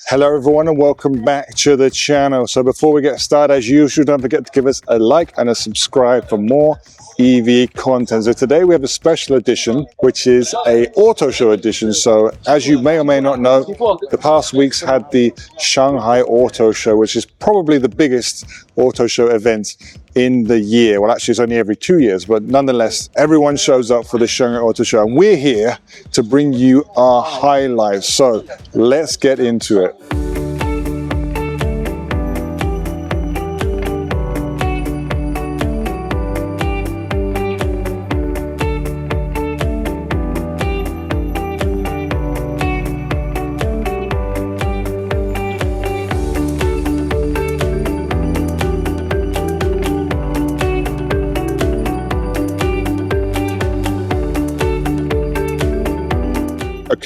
Hello everyone and welcome back to the channel. So before we get started, as usual, don't forget to give us a like and a subscribe for more EV content. So today we have a special edition, which is a auto show edition. So as you may or may not know, the past weeks had the Shanghai Auto Show, which is probably the biggest auto show event in the year. Well, actually it's only every 2 years, but nonetheless, everyone shows up for the Shanghai Auto Show and we're here to bring you our highlights. So let's get into it.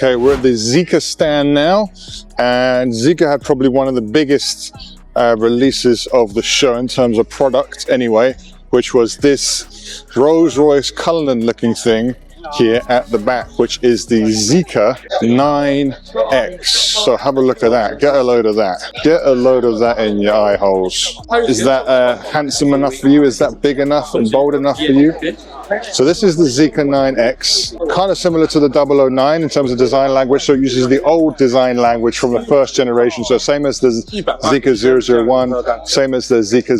Okay, we're at the Zeekr stand now, and Zeekr had probably one of the biggest releases of the show in terms of product anyway, which was this Rolls-Royce Cullinan looking thing here at the back, which is the Zeekr 9X. So have a look at that, get a load of that. Get a load of that in your eye holes. Is that handsome enough for you? Is that big enough and bold enough for you? So this is the Zeekr 9X, kind of similar to the 009 in terms of design language. So it uses the old design language from the first generation. So same as the Zeekr 001, same as the Zeekr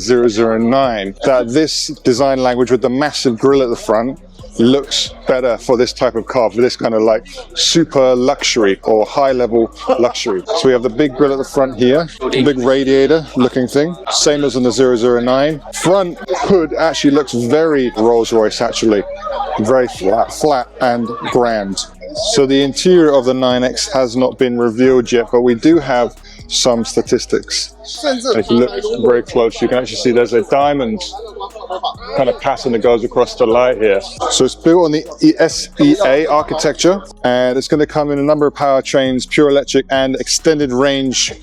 009. That this design language with the massive grille at the front looks better for this type of car, for this kind of like super luxury or high level luxury. So we have the big grille at the front here, big radiator looking thing, same as on the 009. Front hood actually looks very Rolls-Royce actually, very flat and grand. So the interior of the 9X has not been revealed yet, but we do have some statistics. If you look very close, you can actually see there's a diamond kind of pattern that goes across the light here. So it's built on the SEA architecture, and it's going to come in a number of powertrains, pure electric and extended range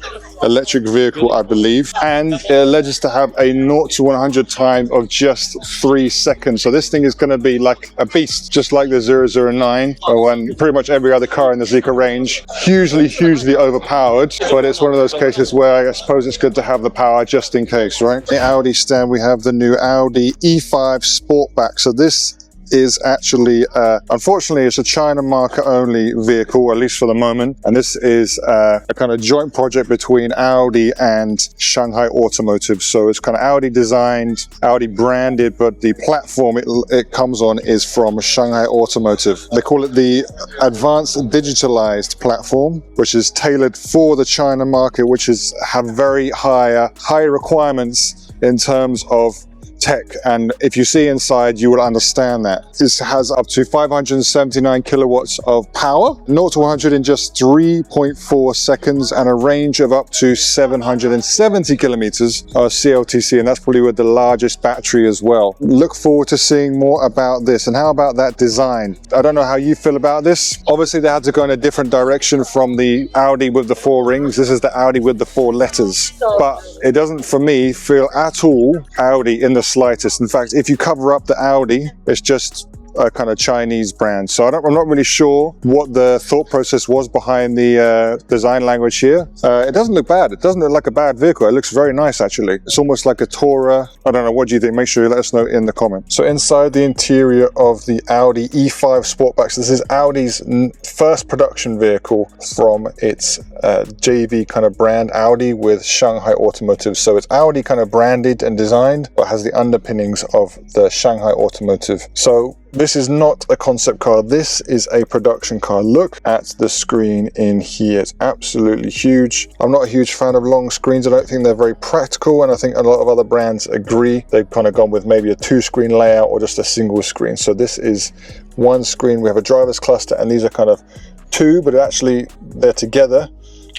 electric vehicle, I believe, and it alleges to have a 0 to 100 time of just 3 seconds. So this thing is going to be like a beast, just like the 009 and pretty much every other car in the Zeekr range. Hugely overpowered, but it's one of those cases where I suppose it's good to have the power just in case, right? The Audi stand, we have the new Audi E5 Sportback. So this is actually, unfortunately, it's a China market only vehicle, at least for the moment. And this is a kind of joint project between Audi and Shanghai Automotive. So it's kind of Audi designed, Audi branded, but the platform it comes on is from Shanghai Automotive. They call it the Advanced Digitalized Platform, which is tailored for the China market, which have very high requirements in terms of tech, and if you see inside you will understand that. This has up to 579 kilowatts of power, 0 to 100 in just 3.4 seconds, and a range of up to 770 kilometers of CLTC, and that's probably with the largest battery as well. Look forward to seeing more about this. And how about that design? I don't know how you feel about this. Obviously they had to go in a different direction from the Audi with the 4 rings. This is the Audi with the 4 letters, but it doesn't for me feel at all Audi in the slightest. In fact, if you cover up the Audi, it's just a kind of Chinese brand. So I'm not really sure what the thought process was behind the design language here. It doesn't look bad. It doesn't look like a bad vehicle. It looks very nice actually. It's almost like a Tourer. I don't know, what do you think? Make sure you let us know in the comments. So inside the interior of the Audi E5 Sportback, so this is Audi's first production vehicle from its JV kind of brand Audi with Shanghai Automotive. So it's Audi kind of branded and designed, but has the underpinnings of the Shanghai Automotive. So this is not a concept car, this is a production car. Look at the screen in here, it's absolutely huge. I'm not a huge fan of long screens, I don't think they're very practical, and I think a lot of other brands agree. They've kind of gone with maybe a 2-screen layout or just a single screen. So this is 1 screen, we have a driver's cluster, and these are kind of 2, but actually they're together.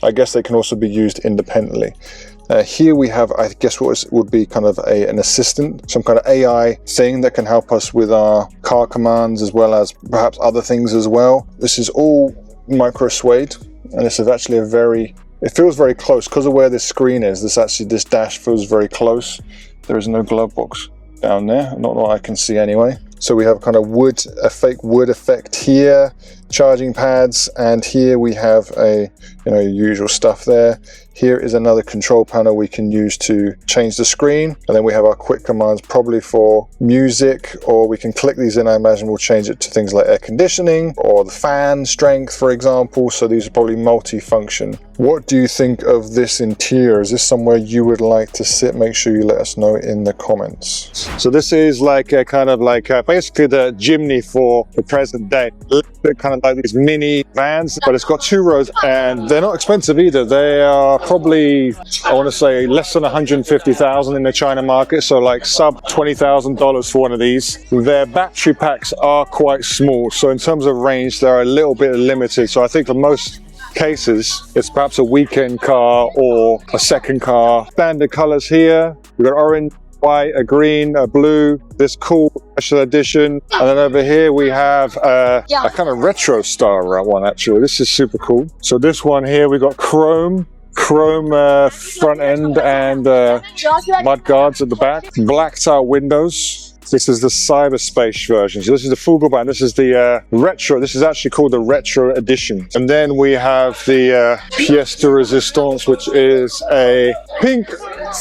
I guess they can also be used independently. Here we have, I guess, what would be kind of an assistant, some kind of AI thing that can help us with our car commands as well as perhaps other things as well. This is all micro suede, and this is actually it feels very close because of where this screen is. This dash feels very close. There is no glove box down there, not what I can see anyway. So we have kind of a fake wood effect here. charging pads, and here we have a, usual stuff there. Here is another control panel we can use to change the screen, and then we have our quick commands, probably for music, or we can click these in. I imagine we'll change it to things like air conditioning or the fan strength, for example. So these are probably multi-function. What do you think of this interior? Is this somewhere you would like to sit? Make sure you let us know in the comments. So this is like a kind of like basically the chimney for the present day. Kind of like these mini vans, but it's got 2 rows, and they're not expensive either. They are probably, I want to say, less than 150,000 in the China market, so like sub $20,000 for one of these. Their battery packs are quite small, so in terms of range they're a little bit limited. So I think for most cases it's perhaps a weekend car or a second car. Standard colors here, we've got orange, white, a green, a blue, this cool special edition, and then over here we have a kind of retro style one. Actually, this is super cool. So this one here, we got chrome front end and mud guards at the back, blacked out windows. This is the cyberspace version. So this is the Fugelband. This is the retro. This is actually called the retro edition. And then we have the pièce de résistance, which is a pink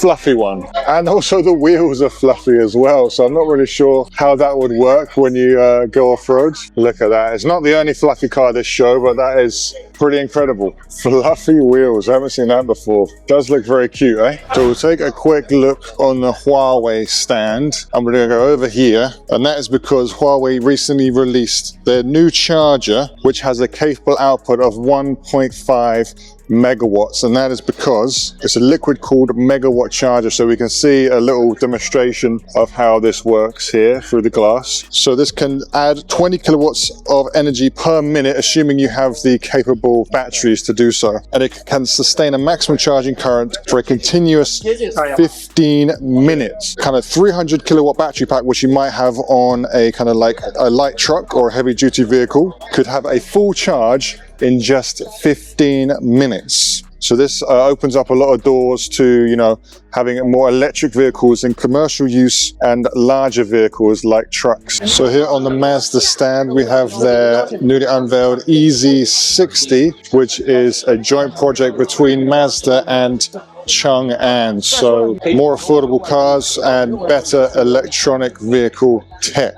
fluffy one. And also the wheels are fluffy as well. So I'm not really sure how that would work when you go off-road. Look at that. It's not the only fluffy car this show, but that is pretty incredible. Fluffy wheels. I haven't seen that before. Does look very cute, eh? So we'll take a quick look on the Huawei stand. I'm going to go over here, and that is because Huawei recently released their new charger, which has a capable output of 1.5 megawatts, and that is because it's a liquid cooled megawatt charger. So we can see a little demonstration of how this works here through the glass. So this can add 20 kilowatts of energy per minute, assuming you have the capable batteries to do so, and it can sustain a maximum charging current for a continuous 15 minutes. Kind of 300 kilowatt battery pack, which you might have on a kind of like a light truck or a heavy duty vehicle, could have a full charge in just 15 minutes. So this opens up a lot of doors to, having more electric vehicles in commercial use and larger vehicles like trucks. So here on the Mazda stand, we have their newly unveiled EZ60, which is a joint project between Mazda and Chang'an. So more affordable cars and better electronic vehicle tech.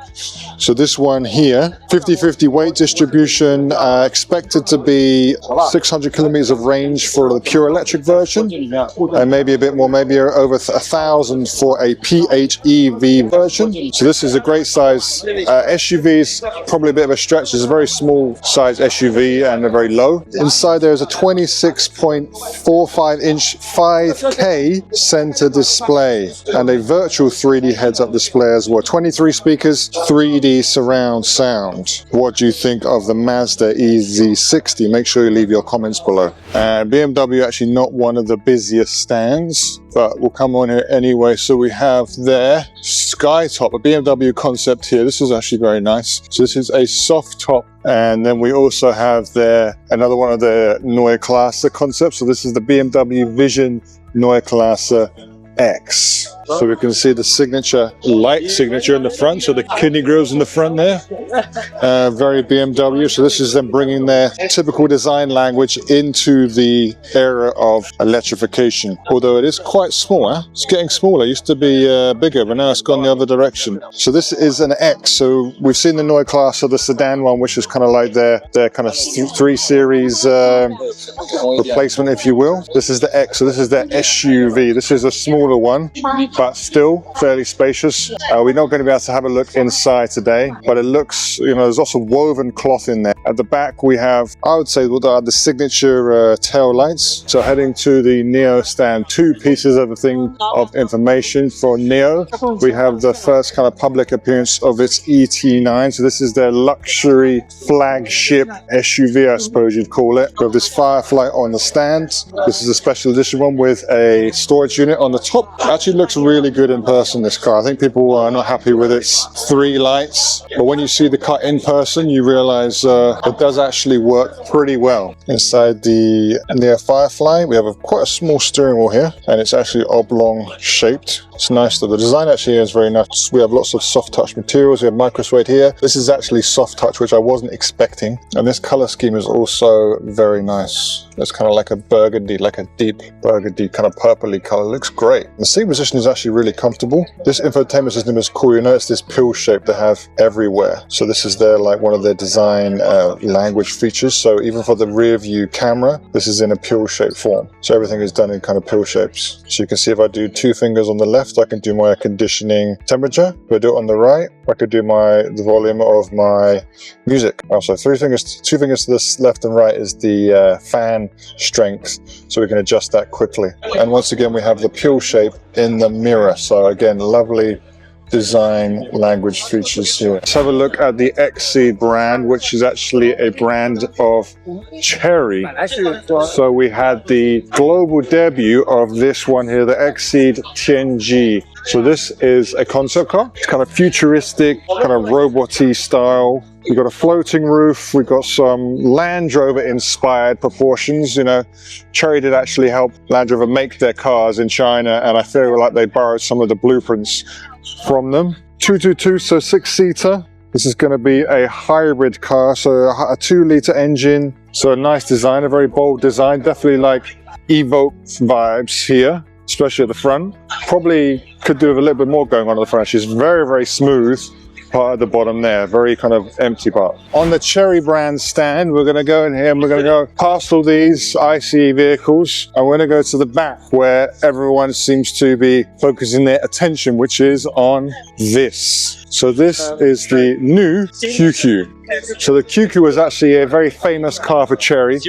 So this one here, 50-50 weight distribution, expected to be 600 kilometers of range for the pure electric version, and maybe a bit more, maybe over 1,000 for a PHEV version. So this is a great size SUV. Is probably a bit of a stretch. It's a very small size SUV and a very low. Inside there is a 26.45 inch 5K center display and a virtual 3D heads-up display as well. 23 speakers, 3D surround sound. What do you think of the Mazda EZ60? Make sure you leave your comments below. And BMW actually not one of the busiest stands, but we'll come on here anyway. So we have their Skytop, a BMW concept here. This is actually very nice. So this is a soft top, and then we also have another one of the Neue Klasse concepts. So this is the BMW Vision Neue Klasse X. So we can see the signature, light signature in the front, so the kidney grills in the front there, very BMW. So this is them bringing their typical design language into the era of electrification. Although it is quite small, huh? It's getting smaller. It used to be bigger, but now it's gone the other direction. So this is an X. So we've seen the Neue Klasse, the sedan one, which is kind of like their kind of 3 Series replacement, if you will. This is the X, so this is their SUV. This is a smaller one, but still fairly spacious. We're not going to be able to have a look inside today, but it looks, there's also woven cloth in there. At the back we have, I would say, the signature tail lights. So heading to the Neo stand, 2 pieces of information for Neo. We have the first kind of public appearance of its ET9. So this is their luxury flagship SUV, I suppose you'd call it. We have this Firefly on the stand. This is a special edition one with a storage unit on the top. Actually looks really good in person, this car. I think people are not happy with its 3 lights, but when you see the car in person, you realize it does actually work pretty well. Inside the Firefly, we have quite a small steering wheel here, and it's actually oblong shaped. It's nice though. The design actually is very nice. We have lots of soft touch materials. We have micro suede here. This is actually soft touch, which I wasn't expecting. And this color scheme is also very nice. It's kind of like a burgundy, like a deep burgundy kind of purpley color. It looks great. The seat position is actually really comfortable. This infotainment system is cool. You notice this pill shape they have everywhere. So this is their like one of their design language features. So even for the rear view camera, this is in a pill shape form. So everything is done in kind of pill shapes. So you can see if I do 2 fingers on the left, I can do my conditioning temperature. If I do it on the right, I could do the volume of my music. Also, 2 fingers to the left and right is the fan strength, so we can adjust that quickly. And once again, we have the pill shape in the mirror. So again, lovely design language features here. Let's have a look at the Xceed brand, which is actually a brand of Chery. So we had the global debut of this one here, the Xceed Tianji. So this is a concept car. It's kind of futuristic, kind of robot-y style. We've got a floating roof. We've got some Land Rover inspired proportions. You know, Chery did actually help Land Rover make their cars in China, and I feel like they borrowed some of the blueprints from them. 222, so 6-seater. This is going to be a hybrid car, so a 2-litre engine. So a nice design, a very bold design. Definitely like Evoque vibes here, especially at the front. Probably could do with a little bit more going on at the front. She's very, very smooth. Part at the bottom there, very kind of empty part. On the Chery brand stand, we're going to go in here and we're going to go past all these ICE vehicles, and we're going to go to the back where everyone seems to be focusing their attention, which is on this. So this is the new QQ. So the QQ was actually a very famous car for Chery.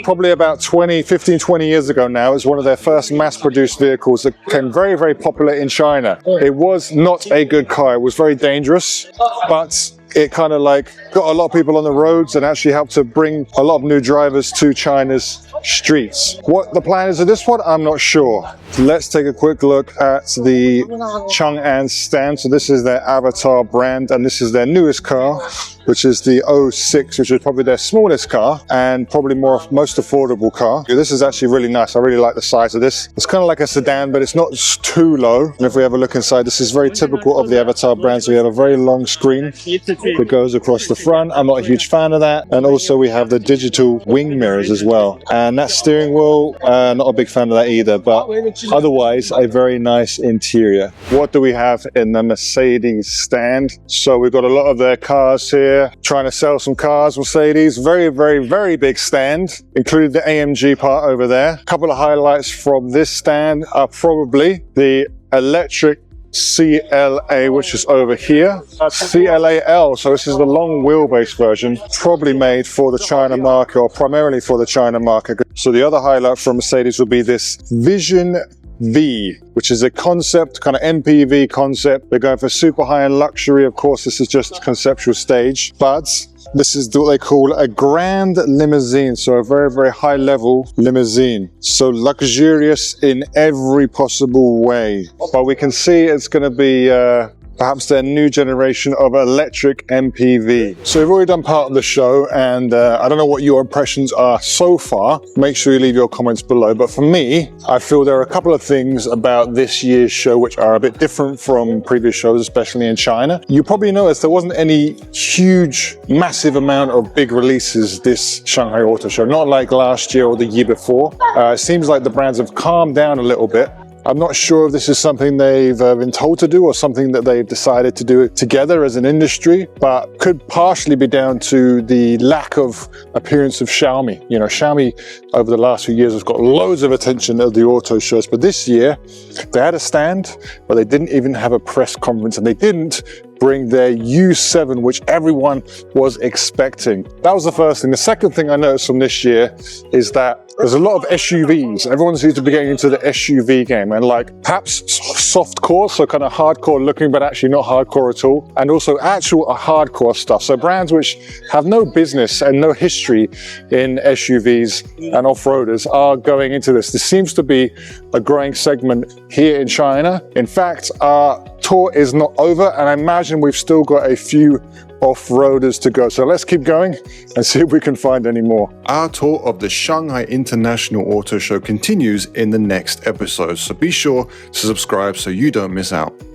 Probably about 15, 20 years ago now. It was one of their first mass-produced vehicles that became very, very popular in China. It was not a good car. It was very dangerous, but it kind of like got a lot of people on the roads and actually helped to bring a lot of new drivers to China's streets. What the plan is of this one, I'm not sure. Let's take a quick look at the Chang'an stand. So this is their Avatr brand, and this is their newest car, which is the 06, which is probably their smallest car and probably most affordable car. This is actually really nice. I really like the size of this. It's kind of like a sedan, but it's not too low. And if we have a look inside, this is very typical of the Avatr brand. So we have a very long screen that goes across the front. I'm not a huge fan of that. And also we have the digital wing mirrors as well. And that steering wheel, not a big fan of that either, but otherwise a very nice interior. What do we have in the Mercedes stand? So we've got a lot of their cars here, trying to sell some cars. Mercedes, very, very, very big stand, including the AMG part over there. A couple of highlights from this stand are probably the electric CLA, which is over here. CLAL, so this is the long wheelbase version, probably made for the China market, or primarily for the China market. So the other highlight from Mercedes would be this Vision V, which is a concept, kind of MPV concept. They're going for super high-end luxury. Of course, this is just conceptual stage, but this is what they call a grand limousine. So a very, very high-level limousine. So luxurious in every possible way. But we can see it's going to be perhaps their new generation of electric MPV. So we've already done part of the show, and I don't know what your impressions are so far. Make sure you leave your comments below. But for me, I feel there are a couple of things about this year's show which are a bit different from previous shows, especially in China. You probably noticed there wasn't any huge, massive amount of big releases this Shanghai Auto Show, not like last year or the year before. It seems like the brands have calmed down a little bit. I'm not sure if this is something they've been told to do or something that they've decided to do together as an industry, but could partially be down to the lack of appearance of Xiaomi. You know, Xiaomi over the last few years has got loads of attention at the auto shows, but this year they had a stand, but they didn't even have a press conference, and they didn't bring their U7, which everyone was expecting. That was the first thing. The second thing I noticed from this year is that there's a lot of SUVs. Everyone seems to be getting into the SUV game, and like perhaps soft core, so kind of hardcore looking, but actually not hardcore at all. And also actual hardcore stuff. So brands which have no business and no history in SUVs and off-roaders are going into this. This seems to be a growing segment here in China. In fact, our tour is not over, and I imagine we've still got a few off-roaders to go. So let's keep going and see if we can find any more. Our tour of the Shanghai International Auto Show continues in the next episode. So be sure to subscribe subscribe so you don't miss out.